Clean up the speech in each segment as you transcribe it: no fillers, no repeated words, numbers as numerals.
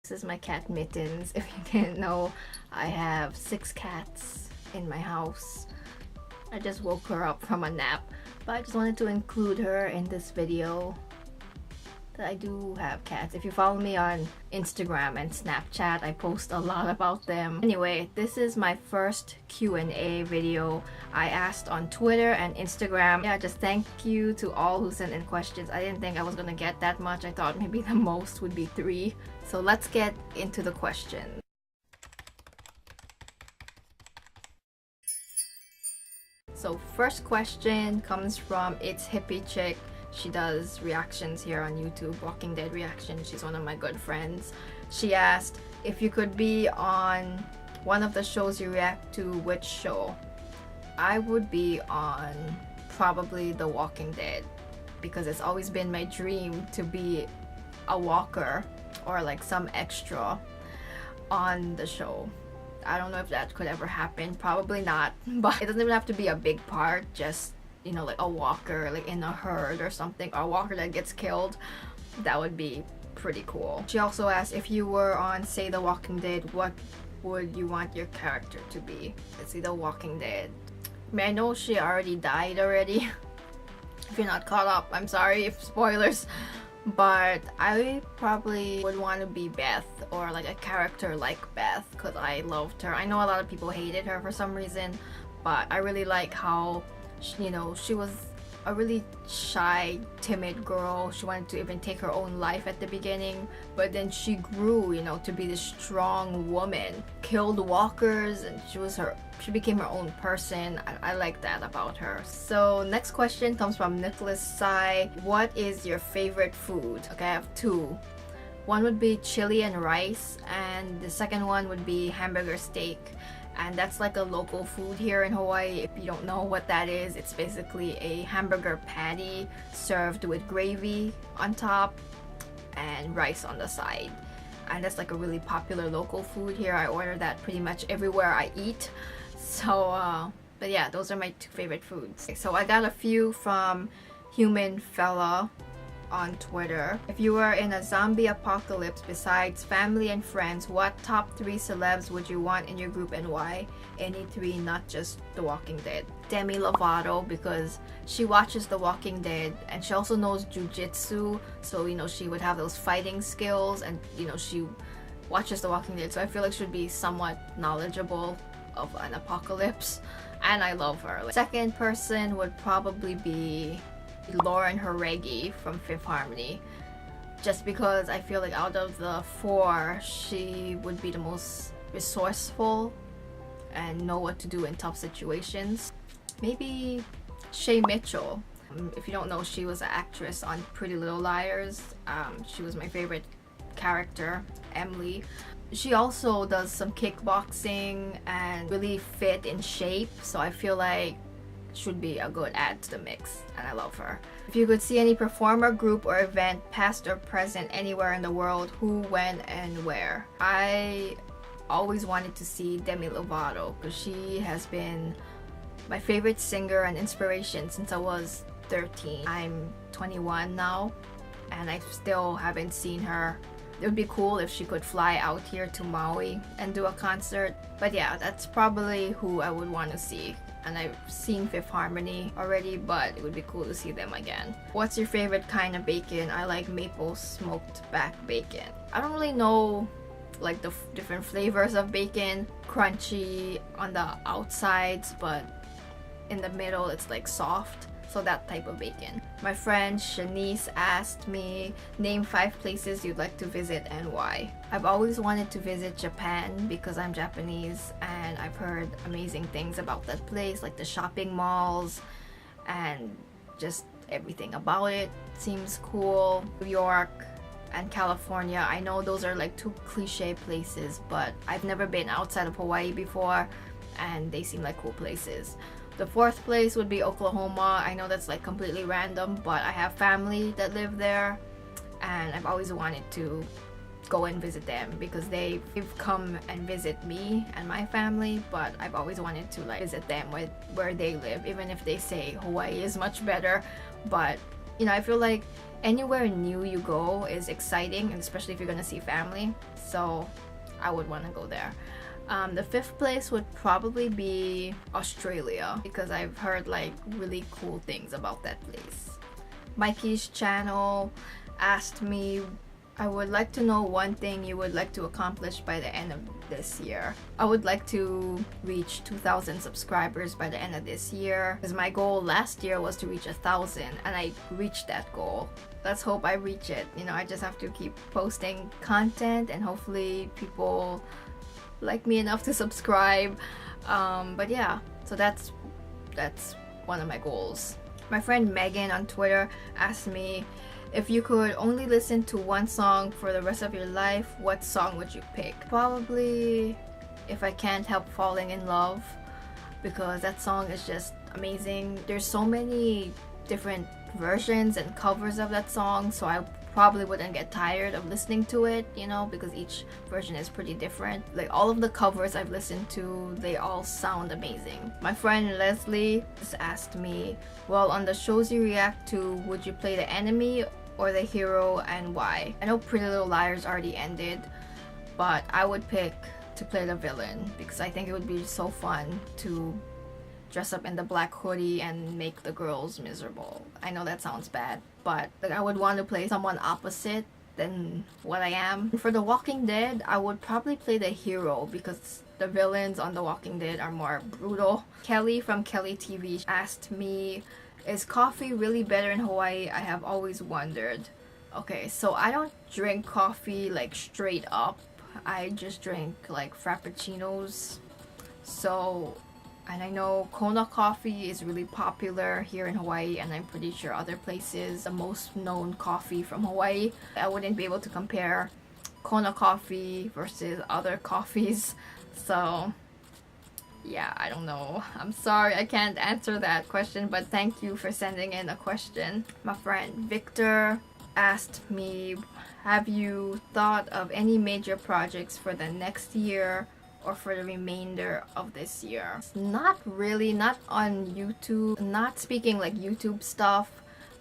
This is my cat Mittens. If you didn't know, I have 6 cats in my house. I just woke her up from a nap, but I just wanted to include her in this video that I do have cats. If you follow me on Instagram and Snapchat, I post a lot about them. Anyway, this is my first Q&A video I asked on Twitter and Instagram. Yeah, just thank you to all who sent in questions. I didn't think I was gonna get that much. I thought maybe the most would be 3. So let's get into the questions. So first question comes from It's Hippie Chick. She does reactions here on YouTube, Walking Dead reactions. She's one of my good friends. She asked, if you could be on one of the shows you react to, which show? I would be on probably The Walking Dead, because it's always been my dream to be a walker or like some extra on the show. I don't know if that could ever happen, probably not, but it doesn't even have to be a big part, just, you know, like a walker like in a herd or something, or a walker that gets killed. That would be pretty cool. She also asked, if you were on, say, The Walking Dead, what would you want your character to be? Let's see, The Walking Dead. I mean, I know she already died already. If you're not caught up, I'm sorry if spoilers, but I probably would want to be Beth, or like a character like Beth, because I loved her. I know a lot of people hated her for some reason, but I really like how, you know, she was a really shy, timid girl. She wanted to even take her own life at the beginning, but then she grew, you know, to be this strong woman, killed walkers, and she became her own person. I like that about her. So next question comes from Nicholas Sai. What is your favorite food? Okay, I have 2. One would be chili and rice, and the second one would be hamburger steak. And that's like a local food here in Hawaii. If you don't know what that is, it's basically a hamburger patty served with gravy on top and rice on the side. And that's like a really popular local food here. I order that pretty much everywhere I eat. So, but yeah, those are my 2 favorite foods. Okay, so I got a few from Human Fella on Twitter. If you were in a zombie apocalypse, besides family and friends, what top 3 celebs would you want in your group and why? Any 3, not just The Walking Dead. Demi Lovato, because she watches The Walking Dead and she also knows jujitsu, so you know she would have those fighting skills, and you know she watches The Walking Dead, so I feel like she'd be somewhat knowledgeable of an apocalypse, and I love her. Second person would probably be Lauren Haregi from Fifth Harmony, just because I feel like out of the 4, she would be the most resourceful and know what to do in tough situations. Maybe Shay Mitchell. If you don't know, she was an actress on Pretty Little Liars. She was my favorite character, Emily. She also does some kickboxing and really fit in shape, so I feel like should be a good add to the mix, and I love her. If you could see any performer, group, or event, past or present, anywhere in the world, who, when, and where? I always wanted to see Demi Lovato because she has been my favorite singer and inspiration since I was 13. I'm 21 now, and I still haven't seen her. It would be cool if she could fly out here to Maui and do a concert. But yeah, that's probably who I would want to see. And I've seen Fifth Harmony already, but it would be cool to see them again. What's your favorite kind of bacon? I like maple smoked back bacon. I don't really know like the different flavors of bacon. Crunchy on the outsides, but in the middle it's like soft. So that type of bacon. My friend Shanice asked me, name 5 places you'd like to visit and why. I've always wanted to visit Japan because I'm Japanese, and I've heard amazing things about that place, like the shopping malls and just everything about it seems cool. New York and California, I know those are like 2 cliche places, but I've never been outside of Hawaii before and they seem like cool places. The 4th place would be Oklahoma. I know that's like completely random, but I have family that live there and I've always wanted to go and visit them because they've come and visit me and my family, but I've always wanted to like visit them where they live, even if they say Hawaii is much better. But you know, I feel like anywhere new you go is exciting, and especially if you're gonna see family. So I would want to go there. The fifth place would probably be Australia, because I've heard like really cool things about that place. Mikey's channel asked me, I would like to know one thing you would like to accomplish by the end of this year. I would like to reach 2,000 subscribers by the end of this year, because my goal last year was to reach 1,000, and I reached that goal. Let's hope I reach it. You know, I just have to keep posting content, and hopefully people like me enough to subscribe. But yeah, so that's one of my goals. My friend Megan on Twitter asked me, if you could only listen to one song for the rest of your life, what song would you pick? Probably If I Can't Help Falling in Love, because that song is just amazing. There's so many different versions and covers of that song, so I probably wouldn't get tired of listening to it, you know, because each version is pretty different. Like all of the covers I've listened to, they all sound amazing. My friend Leslie just asked me, well, on the shows you react to, would you play the enemy or the hero, and why? I know Pretty Little Liars already ended, but I would pick to play the villain, because I think it would be so fun to dress up in the black hoodie and make the girls miserable. I know that sounds bad, but like I would want to play someone opposite than what I am. For The Walking Dead, I would probably play the hero, because the villains on The Walking Dead are more brutal. Kelly from Kelly TV asked me, is coffee really better in Hawaii? I have always wondered. Okay, so I don't drink coffee like straight up. I just drink like frappuccinos. So, and I know Kona coffee is really popular here in Hawaii, and I'm pretty sure other places. The most known coffee from Hawaii. I wouldn't be able to compare Kona coffee versus other coffees. So yeah, I don't know. I'm sorry I can't answer that question, but thank you for sending in a question. My friend Victor asked me, have you thought of any major projects for the next year or for the remainder of this year? Not really, not on YouTube. Not speaking like YouTube stuff.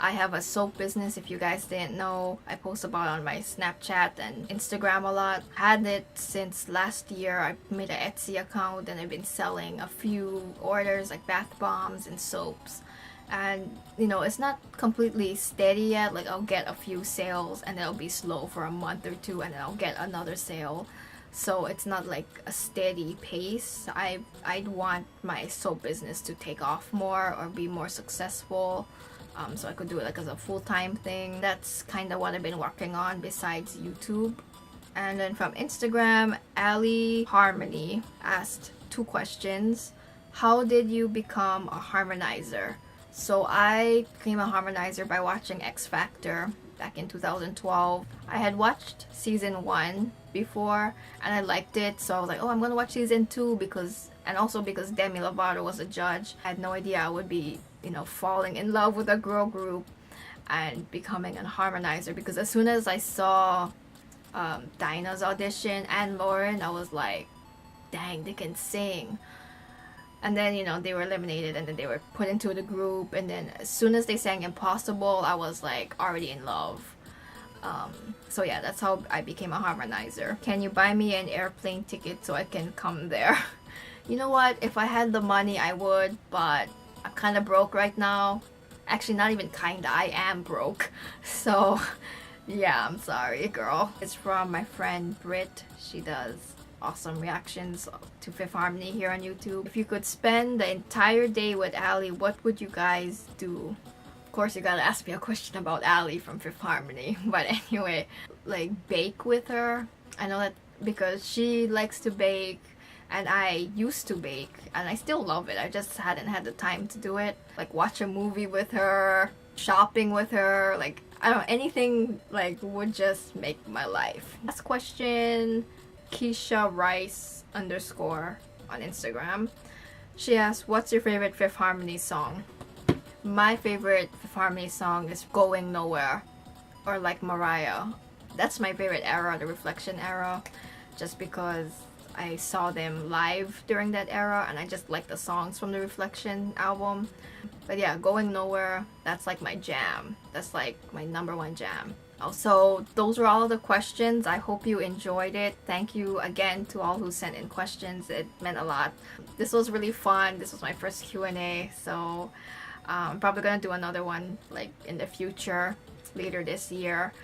I have a soap business, if you guys didn't know. I post about it on my Snapchat and Instagram a lot. Had it since last year. I made an Etsy account and I've been selling a few orders like bath bombs and soaps. And you know, it's not completely steady yet. Like I'll get a few sales and it'll be slow for a month or two, and then I'll get another sale. So it's not like a steady pace. I'd want my soap business to take off more or be more successful. So I could do it like as a full-time thing. That's kind of what I've been working on besides YouTube. And then from Instagram, Ali Harmony asked 2 questions. How did you become a harmonizer? So I became a harmonizer by watching X Factor back in 2012. I had watched season 1 before and I liked it, so I was like, oh, I'm gonna watch season 2 because Demi Lovato was a judge. I had no idea I would be, you know, falling in love with a girl group and becoming a harmonizer, because as soon as I saw Dinah's audition and Lauren, I was like, dang, they can sing. And then, you know, they were eliminated and then they were put into the group, and then as soon as they sang Impossible, I was like already in love. So yeah, that's how I became a harmonizer. Can you buy me an airplane ticket so I can come there? You know what, if I had the money I would, but I'm kind of broke right now. Actually, not even kinda, I am broke. So yeah, I'm sorry girl. It's from my friend Britt. She does awesome reactions to Fifth Harmony here on YouTube. If you could spend the entire day with Ali, what would you guys do? Of course, you gotta ask me a question about Ali from Fifth Harmony. But anyway, like bake with her. I know that because she likes to bake and I used to bake and I still love it. I just hadn't had the time to do it. Like watch a movie with her, shopping with her, like I don't know, anything like would just make my life. Last question, Keisha Rice _ on Instagram. She asked, what's your favorite Fifth Harmony song? My favorite Fifth Harmony song is Going Nowhere, or like Mariah. That's my favorite era, the Reflection era, just because I saw them live during that era, and I just like the songs from the Reflection album. But yeah, Going Nowhere, that's like my jam. That's like my number one jam. So those were all of the questions. I hope you enjoyed it. Thank you again to all who sent in questions. It meant a lot. This was really fun. This was my first Q&A, so I'm probably gonna do another one like in the future, later this year.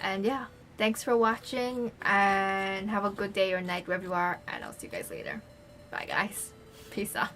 And yeah, thanks for watching, and have a good day or night wherever you are, and I'll see you guys later. Bye guys. Peace out.